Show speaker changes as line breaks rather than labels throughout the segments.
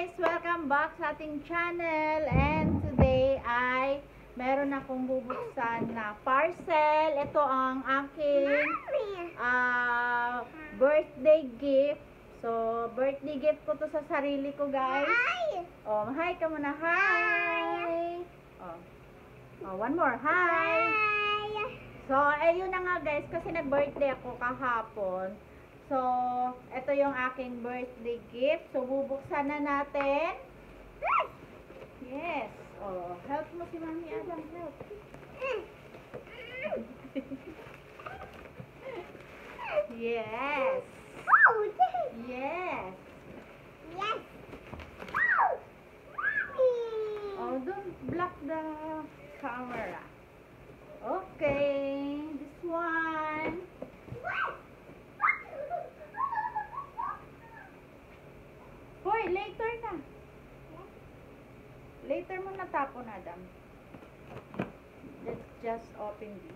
guys! Welcome back sa ating channel. And today ay meron akong bubuksan na parcel. Ito ang aking birthday gift. So, birthday gift ko to sa sarili ko, guys. Oh, hi ka muna. Hi! Oh, one more. Hi! So, ayun na nga, guys. Kasi nag-birthday ako kahapon. So, ito yung aking birthday gift. So, bubuksan na natin. Yes. Oh, help mo si Mami Adam. Help. Yes. Yes.
Yes.
Oh, don't block the camera. Okay. This one. Hoy, later na. Later mo natapon, Adam. Let's just open this.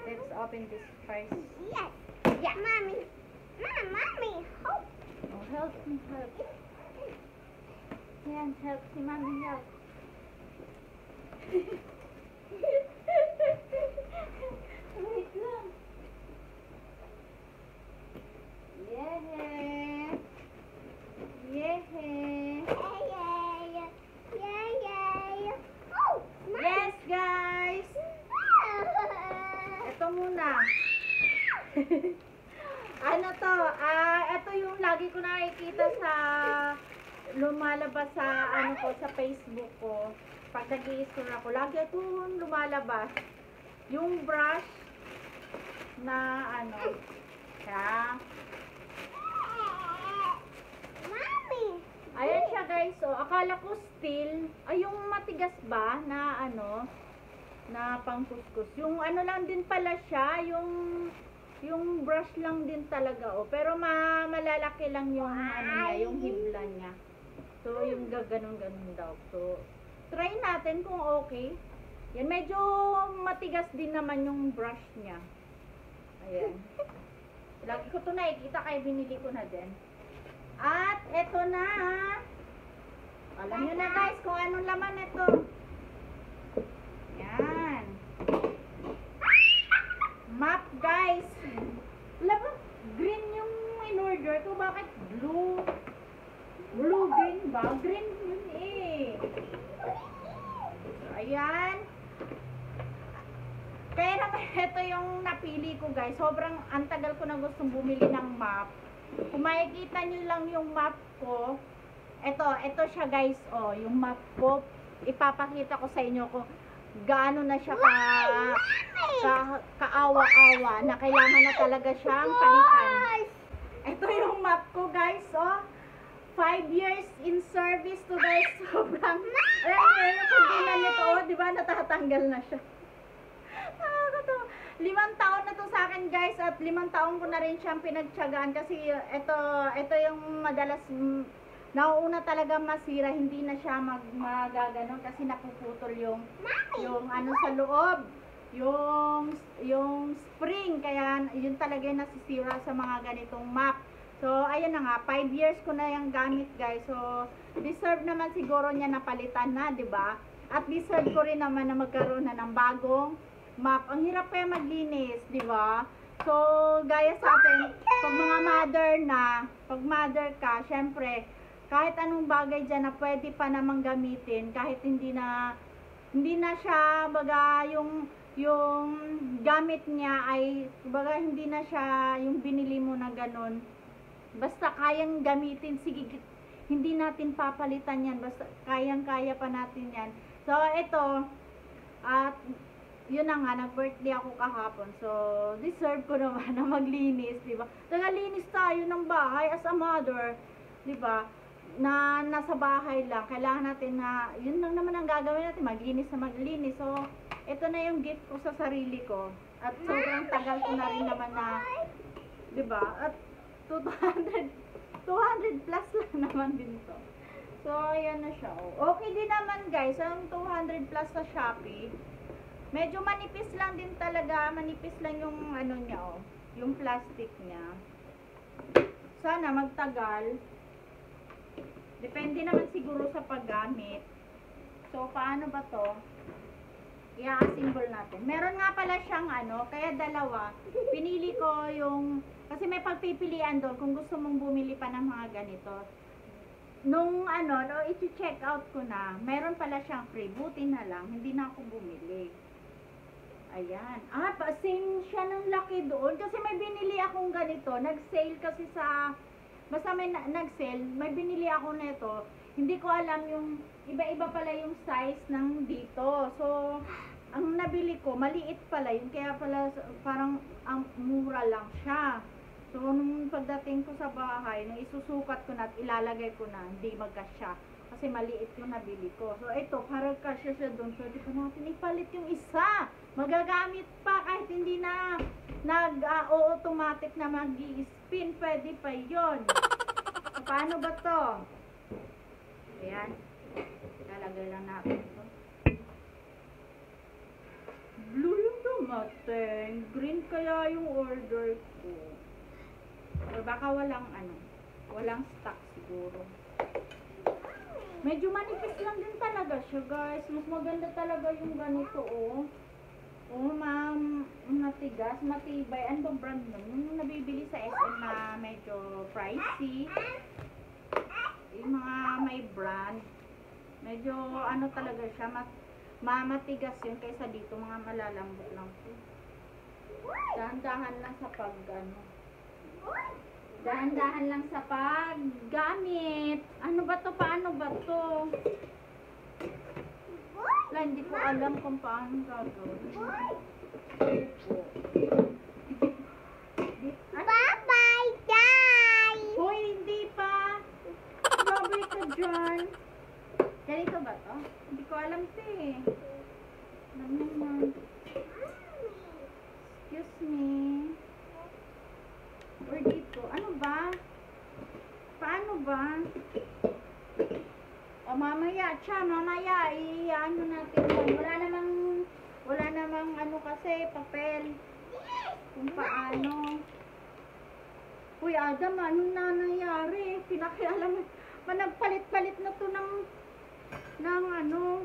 Let's open this first.
Yes. Yeah. Mommy. Mommy, help.
Oh, help me, help. Yan, help si Mami, help. Wait lang. Yeah.
Oh,
Yes, guys. Ito muna. Ano to? Ito yung lagi ko nakikita sa lumalabas sa sa Facebook ko. Pag nag-i-store ako, lagi ito lumalabas. Yung brush na siya. Ayan siya, guys. So, akala ko steel. Ay, yung matigas ba na na pangkuskus. Yung lang din pala siya, yung brush lang din talaga, pero malalaki lang yung niya, yung hibla niya. So, yung gaganon-ganon daw. So, try natin kung okay. Yan, medyo matigas din naman yung brush niya. Ayan. Lagi ko to nakikita, kaya binili ko na din. At eto na. Alam nyo na, guys, kung anong laman ito. Yan. Map, guys. Alam mo, green yung in-order ko. Bakit blue? Blue-green ba? Green yun eh. So, ayan. Kaya naman ito yung napili ko, guys. Sobrang antagal ko na gustong bumili ng map. Kung makikita nyo lang yung map ko, ito siya, guys, yung map ko, ipapakita ko sa inyo kung gaano na siya kaawa-awa na kailangan na talaga siyang palitan. Ito yung map ko, guys, 5 years in service to, guys. Sobrang, alam nyo, yung pagdilan nito, di ba, natatanggal na siya. 5 taon na to sa akin, guys, at 5 taon ko na rin siyang pinagtiyagaan kasi ito yung madalas nauuna talaga masira, hindi na siya magaganon kasi napuputol yung sa loob, yung spring, kaya yun talaga yung nasisira sa mga ganitong map. So ayun na nga, 5 years ko na yung gamit, guys. So deserve naman siguro niya napalitan na, 'di ba? At deserve ko rin naman na magkaroon na ng bagong map. Ang hirap kaya maglinis, di ba? So, gaya sa atin, pag mga pag mother ka, syempre, kahit anong bagay dyan na pwede pa namang gamitin, kahit hindi na siya, baga, yung gamit niya ay, baga, hindi na siya yung binili mo na ganun. Basta kayang gamitin, sige, hindi natin papalitan yan, basta kayang-kaya pa natin yan. So, ito, at yun na nga, nag-birthday ako kahapon. So, deserve ko naman na maglinis, di ba? Tagalinis tayo ng bahay as a mother, di ba? Na nasa bahay lang. Kailangan natin na, yun lang naman ang gagawin natin, maglinis na maglinis. So, ito na yung gift ko sa sarili ko. At sobrang tagal ko na rin naman na, di ba? At 200 plus lang naman din to. So, ayan na siya. Okay din naman, guys. Ang 200 plus sa Shopee. Medyo manipis lang din talaga, manipis lang yung niya, yung plastic niya. sana magtagal. Depende naman siguro sa paggamit. So, paano ba to? I-assemble natin. Meron nga pala siyang ano, kaya dalawa. Pinili ko yung, kasi may pagpipilian doon kung gusto mong bumili pa ng mga ganito. Nung ano, no, i-check out ko na, meron pala siyang free. Buti na lang, hindi na ako bumili. Ayan. Ah, same siya ng laki doon. Kasi may binili akong ganito. Nag-sale kasi sa, basta may nag-sale, may binili ako nito. Hindi ko alam yung, iba-iba pala yung size ng dito. So, ang nabili ko, maliit pala yun. Kaya pala, parang ang mura lang siya. So, nung pagdating ko sa bahay, nung isusukat ko na at ilalagay ko na, hindi magkasya. Kasi maliit yung nabili ko. So, ito, parang kasya siya doon. Pwede pa natin ipalit yung isa. Magagamit pa kahit hindi na nag-automatic na mag-i-spin. Pwede pa yun. So, paano ba to? Ayan. Lalagay lang natin ito. Blue yung dumating. Green kaya yung order ko. O baka walang ano. Walang stock siguro. Medyo manipis lang din talaga siya, guys. Mas maganda talaga yung ganito, oh. Oh, ma'am. Matigas, matibay. Ano bang brand nun? Yung nabibili sa SM na medyo pricey. Yung mga may brand. Medyo ano talaga siya. Matigas yun kaysa dito. Mga malalambot lang po. Dahan-dahan lang sa pag, ano. Dahan-dahan lang sa paggamit. Ano ba to? Paano ba to? Wala, hindi ko alam kung paano gagawin.
Bye-bye, guys!
Hoy, hindi pa. Grabe ka dyan. Ganito ba to? Hindi ko alam to eh. Alam naman. Excuse me. Or dito. Ano ba? Paano ba? O mamaya, mamaya, i-ano natin yun. Wala namang ano kasi, papel. Kung paano. Uy, Adam, ano na nangyari? Pinakialam, managpalit-palit na to ng ano,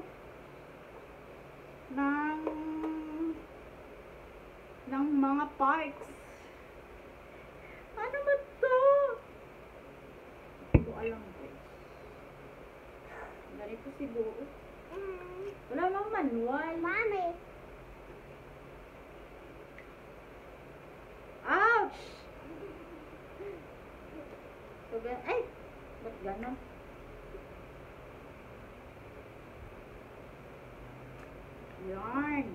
ng mga parts. Ano ba to? Hindi ko alam ko. Ganito siguro. Wala mang manual.
Mommy.
Ouch! So, ay! Ba't ganon? Yarn!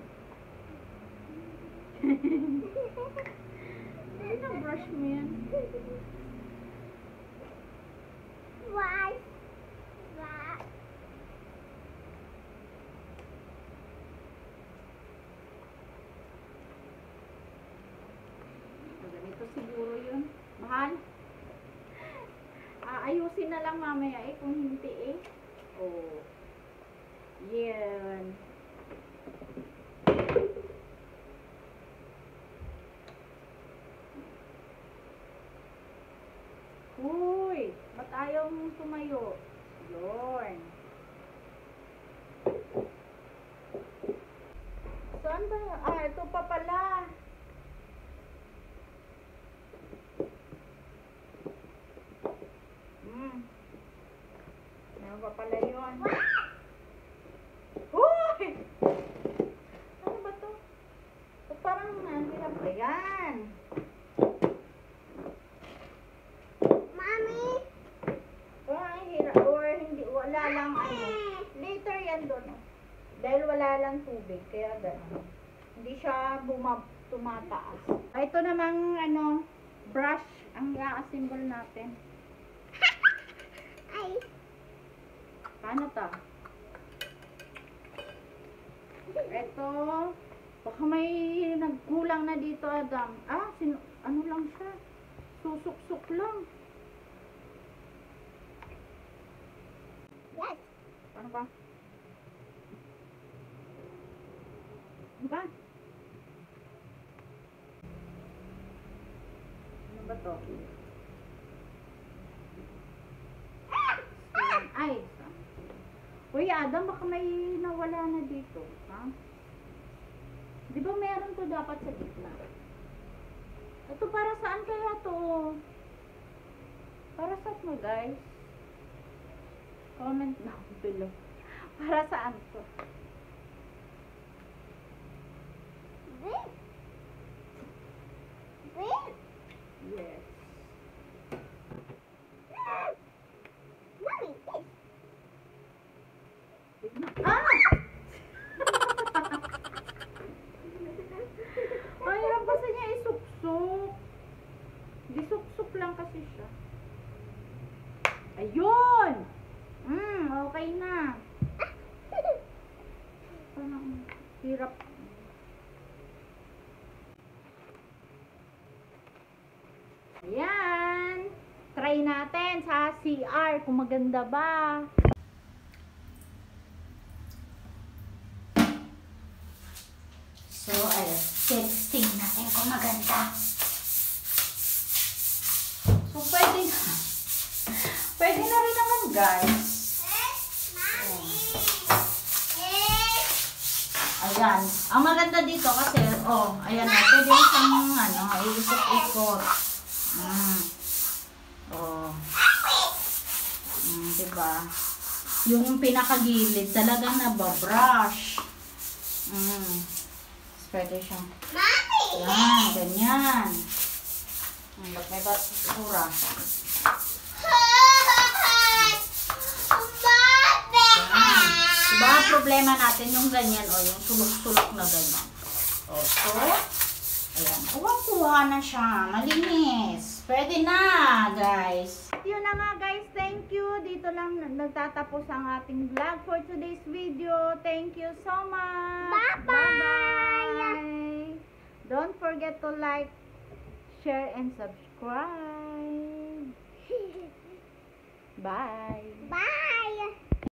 Ay, na-brush mo yan.
Why? Why?
So, ganito siguro yun. Mahal? Ayusin na lang mamaya eh, kung hindi eh. Oh. Yan. Uy! Ba't ayaw mong tumayo? Yun. Saan ba? Ito pa pala. Meron pa pala yun. Uy! Ano ba to? Ito parang nandiyan pa yan.
Mommy.
Ay, hirap. Or hindi, wala lang ano. Later yan doon. Dahil wala lang tubig. Kaya gano'n. Hindi siya tumataas. Ito namang ano, brush ang i-assemble natin.
Ay.
Paano to? Ito, baka may nagkulang na dito, Adam. Ano lang siya? Susuk-suk lang.
Yes.
Ano ba? Ano ba? Ano ba to? Uy, Adam, baka may nawala na dito. Ha? Di ba meron to dapat sa gitna? Ito para saan kaya to? Para saan mo, guys? Comment down below. Para saan to?
This. This.
Yes.
Mommy, this.
Ah! Ay, hirap kasi niya isuksok. Disuksok lang kasi siya. Ayun! Okay na. Parang hirap. Ayan. Try natin sa CR kung maganda ba.
So, testing natin kung maganda. So, pwede na. Pwede na rin naman, guys. Ayan. Ang maganda dito kasi, ayan na. Pwede na siyang, iikot-ikot. Diba? Yung pinakagilid talagang nababrush. Pwede siyang, yan, ganyan. Ba't may basura? Yan. Diba ang problema natin yung ganyan, yung sulok-sulok na ganyan. So, ayan. Kuha na siya. Malinis. Pwede na, guys.
Yun na nga, guys. Thank you. Dito lang nagtatapos ang ating vlog for today's video. Thank you so much. Bye-bye. Don't forget to like, share, and subscribe. Bye.
Bye.